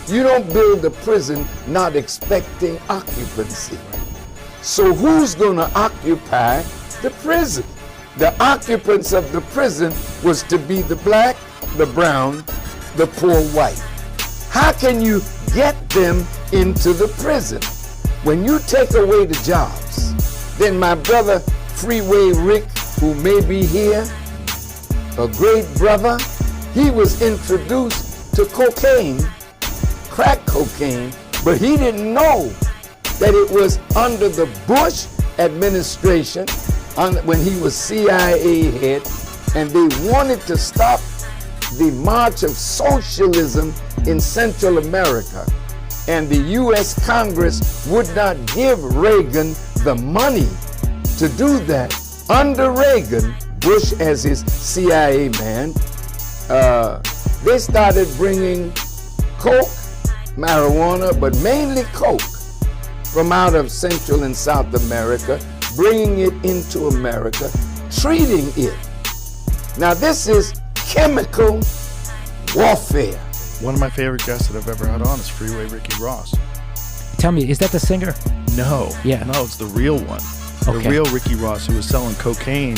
You don't build a prison not expecting occupancy. So who's going to occupy the prison? The occupants of the prison was to be the black, the brown, the poor white. How can you get them into the prison? When you take away the jobs, then my brother Freeway Rick, who may be here, a great brother, he was introduced to cocaine, crack cocaine, but he didn't know that it was under the Bush administration when he was CIA head, and they wanted to stop the march of socialism in Central America. And the US Congress would not give Reagan the money to do that. Under Reagan, Bush as his CIA man, they started bringing coke, marijuana, but mainly coke from out of Central and South America, bringing it into America, treating it. Now this is chemical warfare. One of my favorite guests that I've ever had on is Freeway Ricky Ross. Tell me, is that the singer? No. Yeah. No, it's the real one. Okay. The real Ricky Ross, who was selling cocaine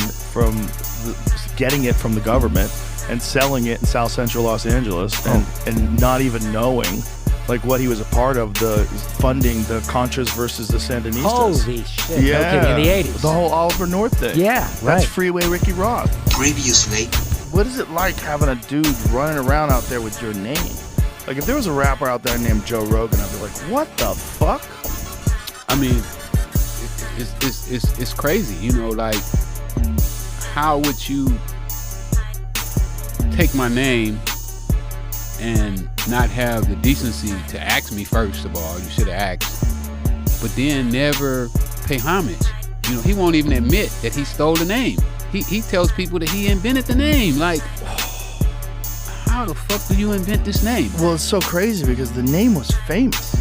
getting it from the government and selling it in South Central Los Angeles and not even knowing like what he was a part of, the funding the Contras versus the Sandinistas. Holy shit. Yeah. Okay, in the 80s. The whole Oliver North thing. Yeah, That's right. Freeway Ricky Ross. Previously. What is it like having a dude running around out there with your name? Like if there was a rapper out there named Joe Rogan, I'd be like, what the fuck? I mean, it's crazy, you know, like how would you take my name and not have the decency to ask me first of all? You should have asked, but then never pay homage. You know, he won't even admit that he stole the name. He tells people that he invented the name. Like, how the fuck do you invent this name? Well, it's so crazy because the name was famous.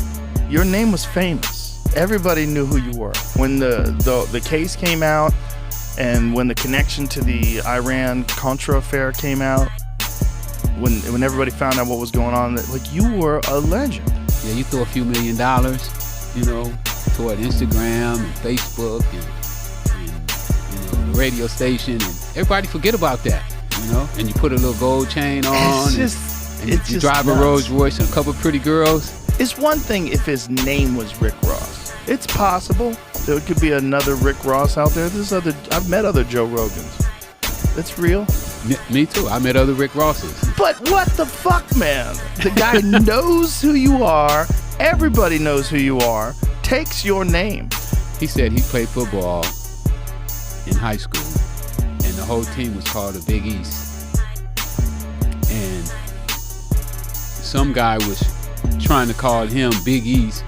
Your name was famous. Everybody knew who you were. When the case came out and when the connection to the Iran-Contra affair came out, when everybody found out what was going on, like you were a legend. Yeah, you throw a few $1 million, you know, toward Instagram and Facebook and you know, the radio station, and everybody forget about that, you know. And you put a little gold chain on, and you drive a Rolls Royce and a couple of pretty girls. It's one thing if his name was Rick Ross. It's possible there could be another Rick Ross out there. I've met other Joe Rogans. It's real. Me too. I met other Rick Rosses. But what the fuck, man? The guy knows who you are. Everybody knows who you are. Takes your name. He said he played football in high school, and the whole team was called the Big East. And some guy was trying to call him Big East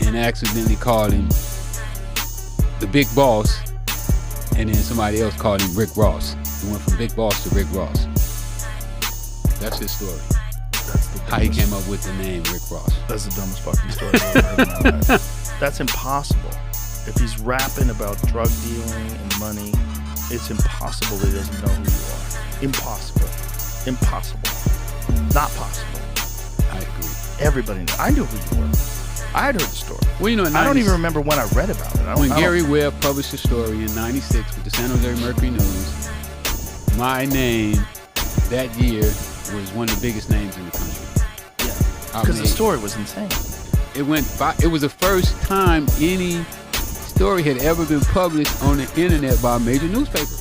and accidentally called him the Big Boss, and then somebody else called him Rick Ross. He went from Big Boss to Rick Ross. That's his story. How he came up with the name Rick Ross. That's the dumbest fucking story I've ever heard in my life. That's impossible. If he's rapping about drug dealing and money, it's impossible that he doesn't know who you are. Impossible. Not possible. I agree. Everybody knew. I knew who you were. I had heard the story. Well, you know, I don't even remember when I read about it. When Gary Webb published a story in '96 with the San Jose Mercury News, my name that year was one of the biggest names in the country. Yeah, because the story was insane. It was the first time any story had ever been published on the internet by a major newspaper.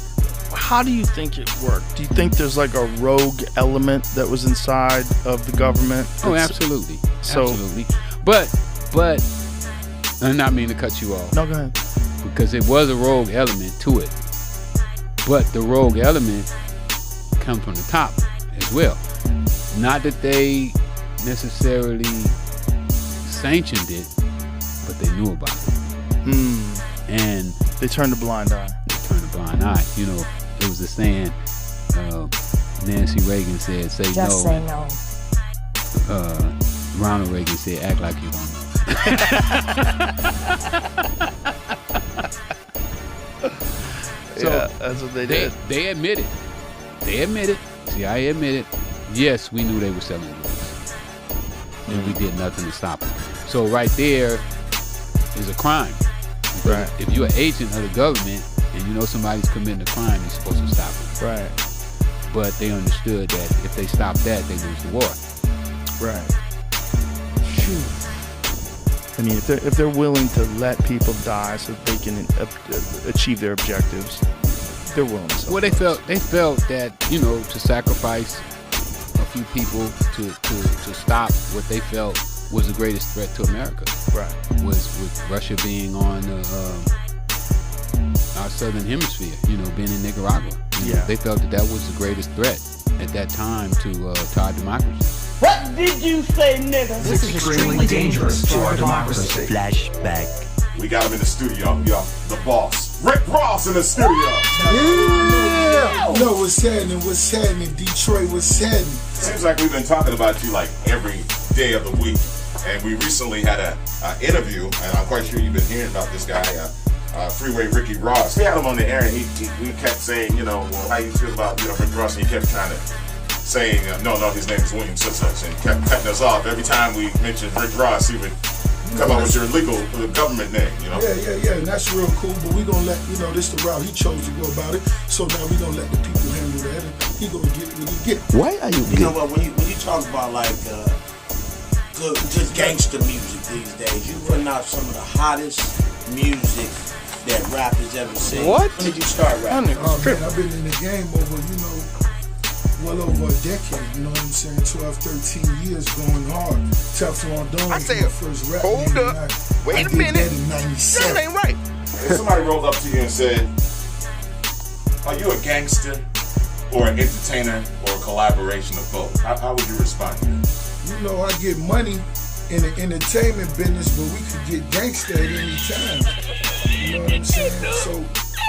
How do you think it worked? Do you think there's like a rogue element that was inside of the government? Oh, absolutely. Absolutely. But I not mean to cut you off. No, go ahead. Because it was a rogue element to it. But the rogue element come from the top as well. Not that they necessarily sanctioned it, but they knew about it. And they turned a blind eye. You know, it was a saying, Nancy Reagan said, say just no. say no. Ronald Reagan said, act like you don't know. So yeah, that's what they did. They admitted. CIA admitted, yes, we knew they were selling drugs. and we did nothing to stop him. So right there is a crime. Right. If you're an agent of the government and you know somebody's committing a crime, you're supposed to stop them. Right. But they understood that if they stop that, they lose the war. Right. Shoot. I mean, if they're willing to let people die so that they can achieve their objectives, they're willing to. Well, they felt that, you know, to sacrifice a few people to stop what they felt was the greatest threat to America. Right. Was with Russia being on our southern hemisphere, you know, being in Nicaragua. You know, they felt that was the greatest threat at that time to our democracy. What did you say, nigga? This is extremely dangerous to our democracy. Flashback. We got him in the studio, y'all. The boss, Rick Ross, in the studio. Yeah. Yo, what's happening? What's happening? Detroit, what's happening? Seems like we've been talking about you like every day of the week. And we recently had an interview, and I'm quite sure you've been hearing about this guy, Freeway Ricky Ross. We had him on the air, and we kept saying, you know, well, how you feel about, you know, Rick Ross? And he kept trying to saying, no, his name is William such, and kept cutting us off. Every time we mentioned Rick Ross, he would come up with your legal government name, you know? Yeah, and that's real cool, but we gonna let, you know, this the route he chose to go about it, so now we gonna let the people handle that, and he gonna get what he get. Why are you You know what, when you talk about like good gangster music these days, you putting out some of the hottest music that rappers ever seen. What? When did you start rapping? Oh man, I've been in the game over, you know, well over a decade, you know what I'm saying? 12, 13 years going hard. Teflon Don was my first rap hold name, up. I did that in 97. That ain't right. If somebody rolled up to you and said, are you a gangster or an entertainer or a collaboration of both? How would you respond to that? You know, I get money in the entertainment business, but we could get gangster at any time. You know what I'm saying? So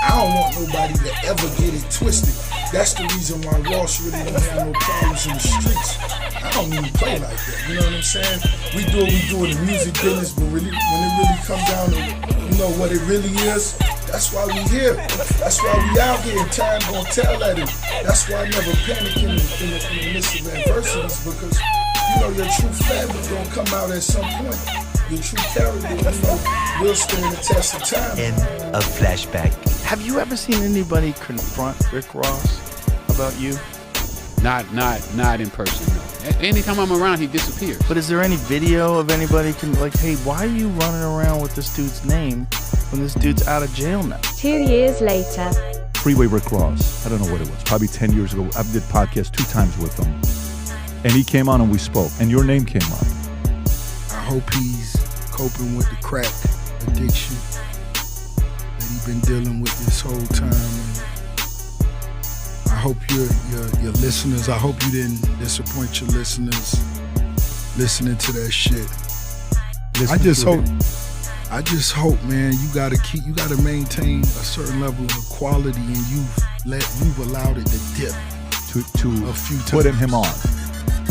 I don't want nobody to ever get it twisted. That's the reason why Ross really don't have no problems in the streets. I don't even play like that. You know what I'm saying? We do what we do in the music business, but really, when it really comes down to, you know, what it really is, that's why we here. That's why we out here, and time gonna tell that. That's why I never panic in the midst of adversities, because you know, your true family gonna come out at some point. Your true character, you know, will stand the test of time. In a flashback. Have you ever seen anybody confront Rick Ross about you? Not in person, no. Anytime I'm around, he disappears. But is there any video of anybody like, hey, why are you running around with this dude's name when this dude's out of jail now? 2 years later. Freeway Rick Ross. I don't know what it was. Probably 10 years ago. I did podcasts 2 times with him. And he came on and we spoke. And your name came up. I hope he's coping with the crack addiction that he's been dealing with this whole time. And I hope your listeners, I hope you didn't disappoint your listeners listening to that shit. I just hope, man, you gotta maintain a certain level of quality, and you've allowed it to dip to a few times. Putting him on.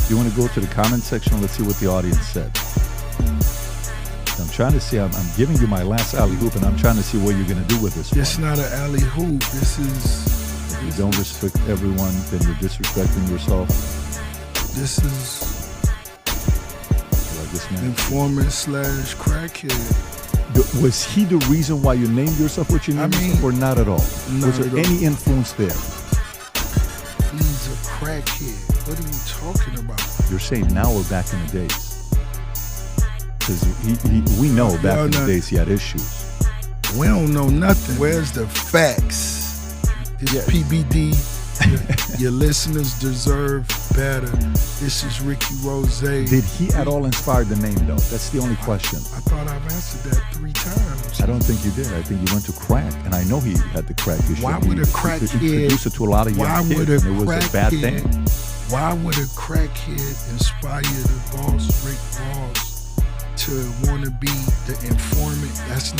You want to go to the comment section? Let's see what the audience said. I'm trying to see, I'm giving you my last alley-hoop, and I'm trying to see what you're going to do with this one. It's not an alley-hoop. This is... If you don't respect everyone, then you're disrespecting yourself. This is... Like this man. Informant / crackhead. Was he the reason why you named yourself what you named yourself, or not at all? Was there any influence there? He's a crackhead. What are you talking about? You're saying now or back in the days? Because we know back in the days he had issues. We don't know nothing. Where's the facts? It's PBD. Your listeners deserve better. This is Ricky Rose. Did he at all inspire the name, though? That's the only question. I thought I've answered that 3 times. I don't think you did. I think you went to crack, and I know he had the crack issue. Why would a crackhead introduce it to a lot of young kids, and it was a bad thing? Why would a crackhead inspire the boss, Rick Ross, to want to be the informant? That's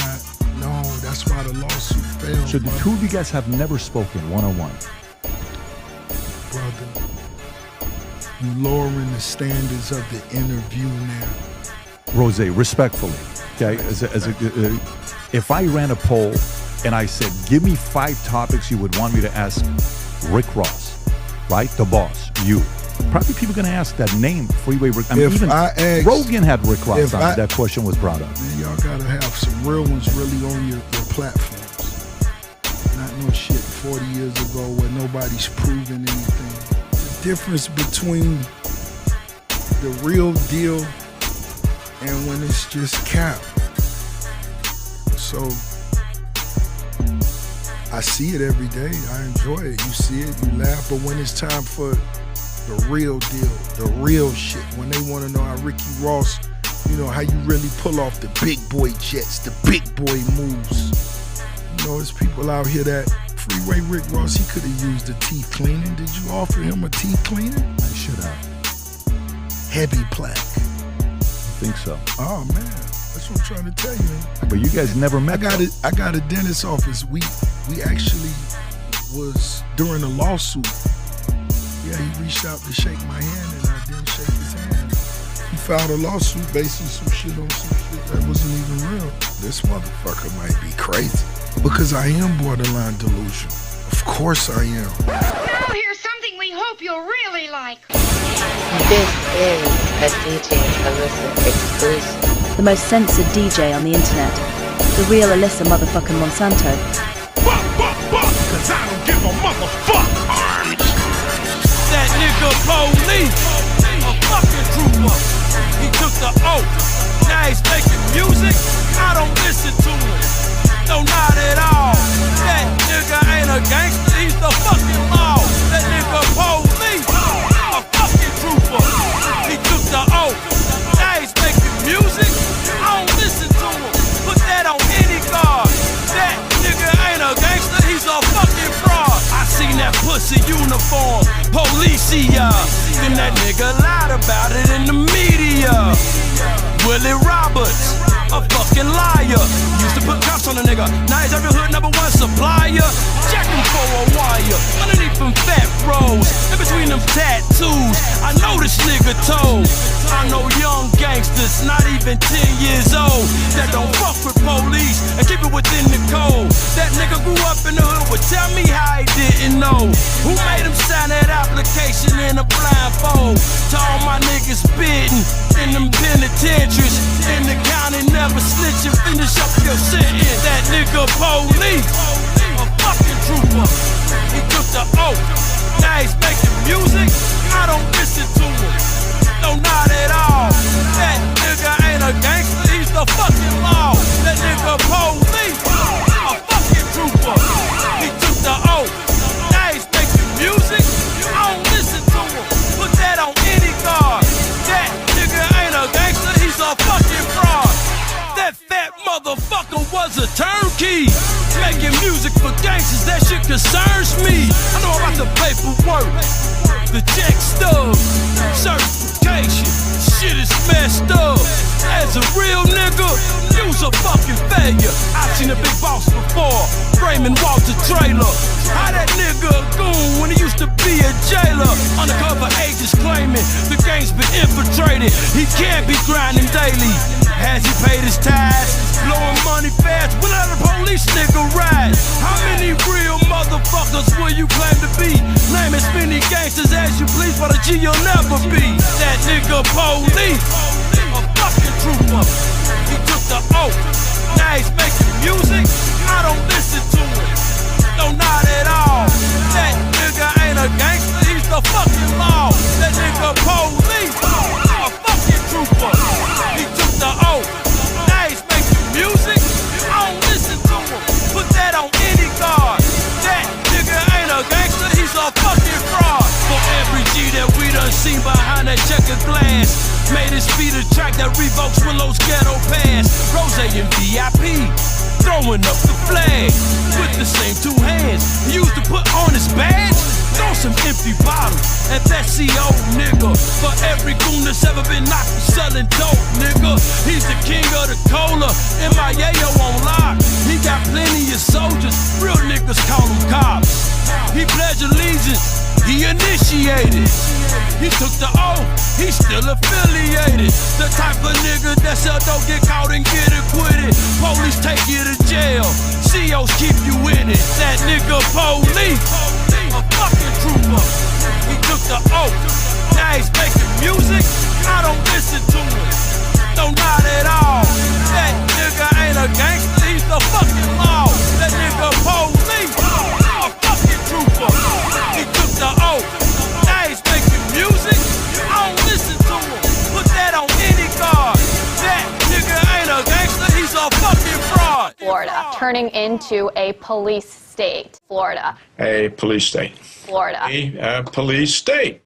why the lawsuit failed. So the two of you guys have never spoken one-on-one? Brother, you lowering the standards of the interview now. Rose, respectfully, okay? If I ran a poll and I said, give me 5 topics you would want me to ask Rick Ross, right? The boss, you. Probably people gonna ask that name, Freeway Rick. I mean, If even I ask- Rogan had Rick Ross if on. I- That question was brought up. Man, y'all gotta have some real ones really on your platforms. Not no shit 40 years ago where nobody's proven anything. The difference between the real deal and when it's just cap. So I see it every day. I enjoy it. You see it, you laugh. But when it's time for the real deal, the real shit, when they want to know how Ricky Ross, you know, how you really pull off the big boy jets, the big boy moves. You know, there's people out here that Freeway Rick Ross, he could have used a teeth cleaning. Did you offer him a teeth cleaning? I should have. Heavy plaque. I think so. Oh man, that's what I'm trying to tell you. But you guys never met. I got a dentist office. We actually was during a lawsuit. Yeah, he reached out to shake my hand and I didn't shake his hand. He filed a lawsuit basing some shit on some shit that wasn't even real. This motherfucker might be crazy because I am borderline delusional. Of course I am. Now here's something we hope you'll really like. This is a DJ Alyssa exclusive. The most censored DJ on the internet. The real Alyssa motherfucking Monsanto. Cause I don't give a motherfuck. Arms. That nigga police, a fucking trooper. He took the oath. Now he's making music. I don't listen to him. No, not at all. That nigga ain't a gangster. He's the fucking law. That nigga police, a fucking trooper. He took the oath. Now he's making music. I don't listen to him. Put that on any guard. That nigga ain't a gangster. He's a fucking fraud. I seen that pussy uniform. Policia. Then that nigga lied about it in the media. Willie Roberts, a fucking liar. Used to put cops on a nigga. Now he's every hood #1 supplier. Check him for a wire. Underneath them fat rolls. In between them tattoos. I know this nigga told. I know young gangsters, not even 10 years old, that don't fuck with police and keep it within the code. That nigga grew up in the hood, but tell me how he didn't know. Who made him sign that application in a blindfold? To all my niggas bidding in them penitentiaries. In the county, never snitching, finish up your sentence. That nigga police, a fucking trooper. He took the oath. Now he's making music. I don't listen to him. No, not at all. That nigga ain't a gangster, he's the fucking law. That nigga police, a fucking trooper. He took the oath. Now he's making music. I don't listen to him. Put that on any guard. That nigga ain't a gangster, he's a fucking fraud. That fat motherfucker was a turnkey. Making music for gangsters, that shit concerns me. I know about the paperwork, the check stub, certification, shit is messed up. As a real nigga, you's a fucking failure. I've seen a big boss before, Raymond Walter trailer. How that nigga a goon when he used to be a jailer? Undercover agents claiming the gang's been infiltrated. He can't be grinding daily. Has he paid his tithes? Blowing money fast, will let a police nigga ride? How many real motherfuckers will you claim to be? Name as many gangsters as you please, but a G you'll never be. That nigga police, a fucking trooper. He took the oath. Now he's making music. I don't listen to him. No, not at all. That nigga ain't a gangster. He's the fucking law. That nigga police, a fucking trooper. He took the oath. Now he's making music. I don't listen to him. Put that on any guard. That nigga ain't a gangster. He's a fucking fraud. For every G that we done seen behind that checkered glass, made his feet a track that revokes Willow's ghetto pass. Rose and VIP, throwing up the flag with the same two hands he used to put on his badge. Throw some empty bottles at that CO nigga. For every goon that's ever been knocked for selling dope, nigga. He's the king of the cola, MIA on lock. He got plenty of soldiers, real niggas call him cops. He pledged allegiance, he initiated. He took the oath, he's still affiliated. The type of nigga that sell dope, get caught and get acquitted. Police take you to jail, COs keep you in it. That nigga police, a fucking trooper. He took the oath, Florida turning into a police state. Florida. A police state. Florida. A police state.